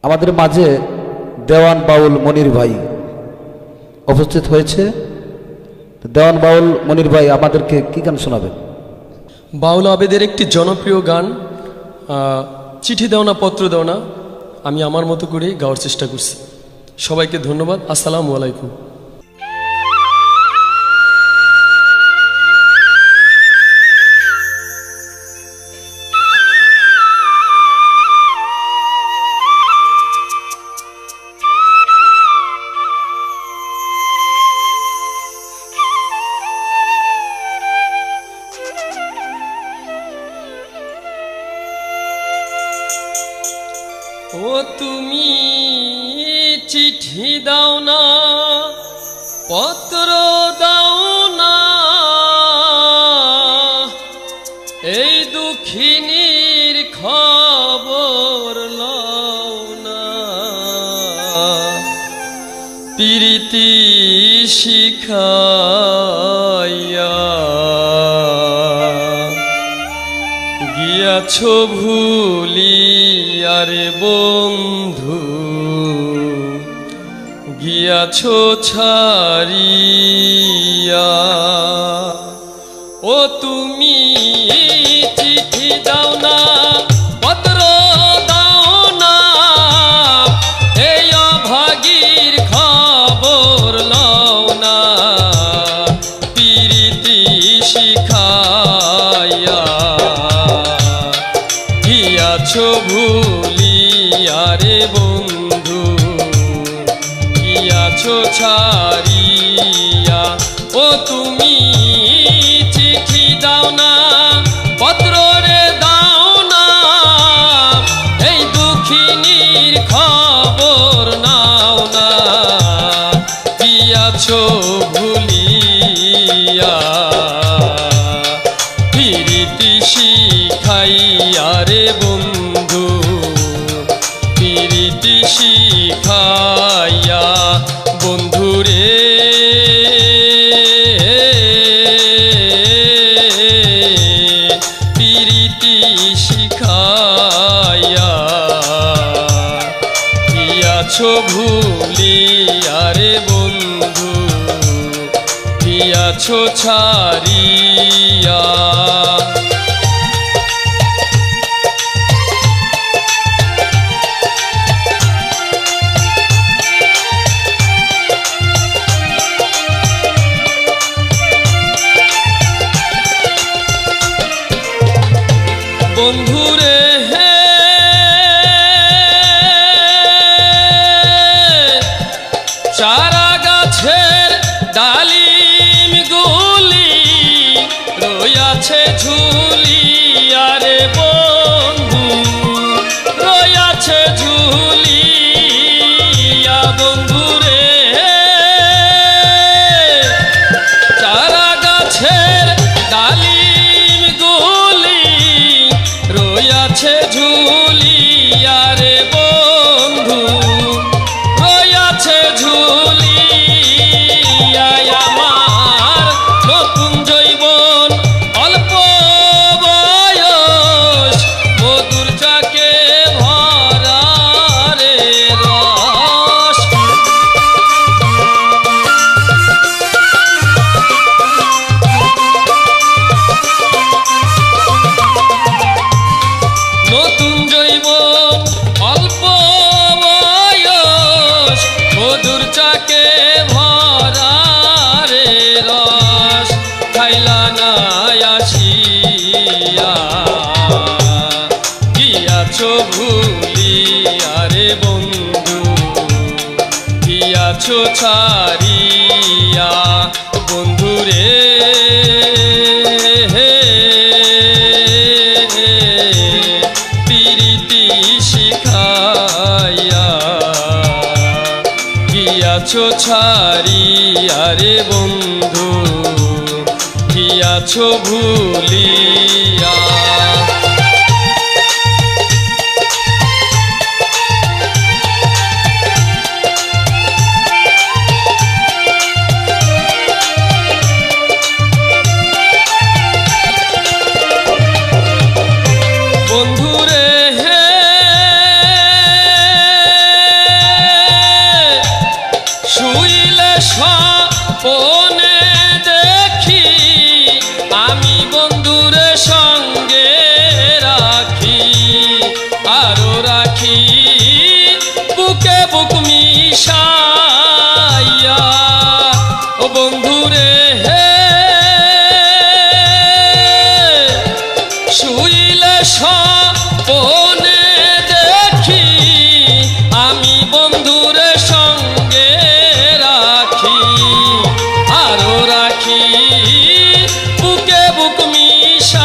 আমাদের মাঝে দেওয়ান বাউল মনির ভাই উপস্থিত হয়েছে। দেওয়ান বাউল মনির ভাই আমাদেরকে কি গান শোনাবেন? বাউল আবেদের একটি জনপ্রিয় গান চিঠি দাও না পত্র দাও না, আমি আমার মতো করে গাওয়ার চেষ্টা করছি। সবাইকে ধন্যবাদ। আসসালামু আলাইকুম। ও তুমি চিঠি দাও না পত্র দাও না, এই দুঃখিনীর খবর লও না, প্রীতি শিখাইয়া গিয়াছো ভুলিয়া রে বন্ধু, গিয়াছো ছাড়িয়া। ও তুমি চিঠি দাও না পত্র দাও না, এই অভাগীর খবর লও না, প্রীতি শিখাইয়া গিয়াছো ভুলিয়া রে বন্ধু, গিয়াছো ছাড়িয়া। ও তুমি চিঠি দাও না পত্র রে দাও না, এই দুঃখিনীর খবর নাও না, গিয়াছো ভুলিয়া প্রীতি শিখাইয়া রে বন্ধু, প্রীতি শিখাইয়া। বন্ধু রে প্রীতি শিখাইয়া গিয়াছো ভুলিয়া রে বন্ধু, গিয়াছো ছাড়িয়া। বন্ধুরে হে চারা গাছের ডালিম গুলি রয়াছে ঝুলিয়া রে বন্ধু, রয়াছে ঝুলিয়া। বন্ধুরে চারা গাছের ডালিম গুলি রয়াছে ঝুলিয়া রে বন্ধু, রয়াছে ঝুলিয়া। আমার নতুন জৈবন অল্প বয়স, মধুর চাকে ভরা রে রস। নতুন জৈবন অল্প বয়স, মধুর চাকে ভরা রে রস। খাইলা না আসিয়া গিয়াছো ভুলিয়া রে বন্ধু, গিয়াছো ছাড়িয়া। বন্ধু রে প্রীতি শিখাইয়া গিয়াছো ছাড়িয়া রে বন্ধু, গিয়াছো ভুলিয়া। বন্ধুরে হে স্বপনে দেখি আমি বন্ধুরে সঙ্গে রাখি, আরো রাখি বুকে বুক মিশাইয়া। ও বন্ধুরে হে শুইলে স্বপনে দেখি আমি বন্ধুরে সঙ্গে রাখি, আরো রাখি বুকে বুক মিশাইয়া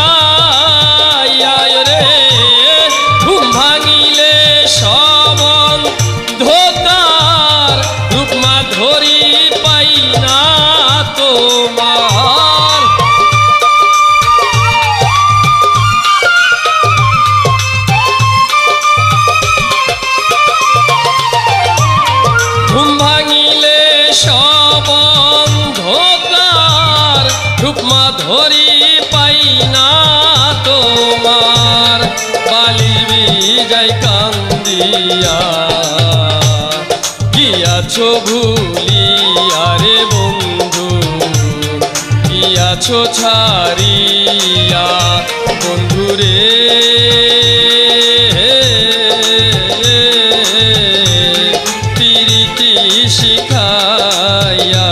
রে। ঘুম ভাঙিলে সবন ধোকার রূপমা ধরি পাই না তোমার। ঘুম ভাঙিলে সবন ধোকার রূপমা ধরি পাই না তোমার। বালির বিজাই কান্দিয়া গিয়াছো ভুলিয়া রে বন্ধু, গিয়াছো ছাড়িয়া বন্ধুরে। প্রীতি শিখাইয়া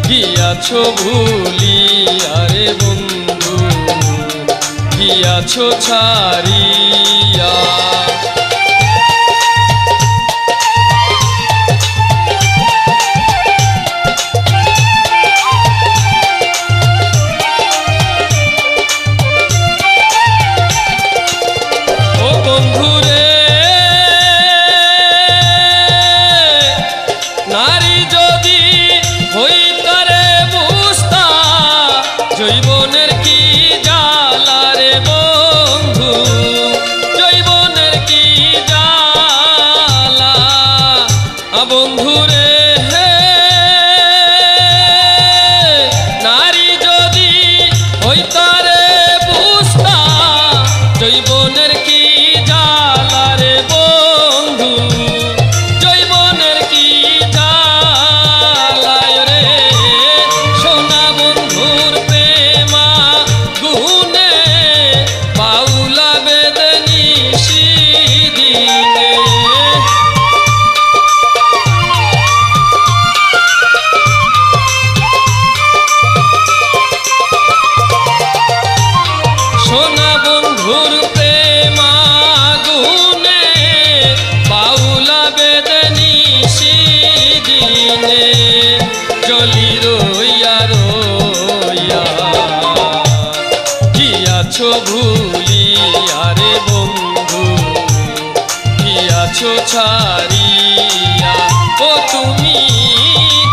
গিয়াছো ভুলিয়া রে বন্ধু, গিয়াছো ছাড়িয়া। ও বন্ধুরে নারী যদি হইতারে বুঝতা জৈবনের কি জ্বালা রে বন্ধু, জৈবনের কি জ্বালা। বন্ধুরে হে নারী যদি হইতারে বুঝতা জৈবনের কি জ্বালা রে বন্ধু, জৈবনের কি জ্বালা রে। সোনা বন্ধুর প্রেমা গুনে বাউলা বেদনি দিনে। সোনা বন্ধুর প্রেমা গুনে বাউলা বেদনি দিনে। জলি রইয়া রইয়া গিয়াছো ভুলিয়া রে বন্ধু, গিয়াছো ছাড়িয়া। ও তুমি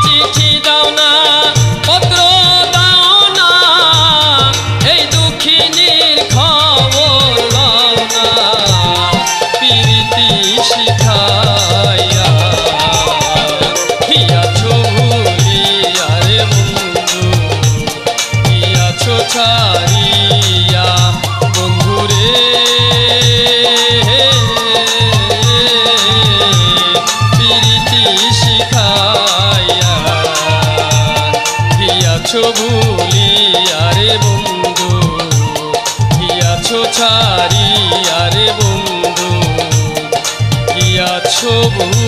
চিঠি দাও না পত্র দাও না, এই দুঃখিনীর খবর লও না। প্রীতি শিখাইয়া গিয়াছো ভুলিয়া রে বন্ধু, গিয়াছো ছাড়িয়া বন্ধুরে। প্রীতি শিখাইয়া গিয়াছো ভুলিয়া রে বন্ধু, গিয়াছো ছাড়িয়া রে বন্ধু, গিয়াছো বন্ধু।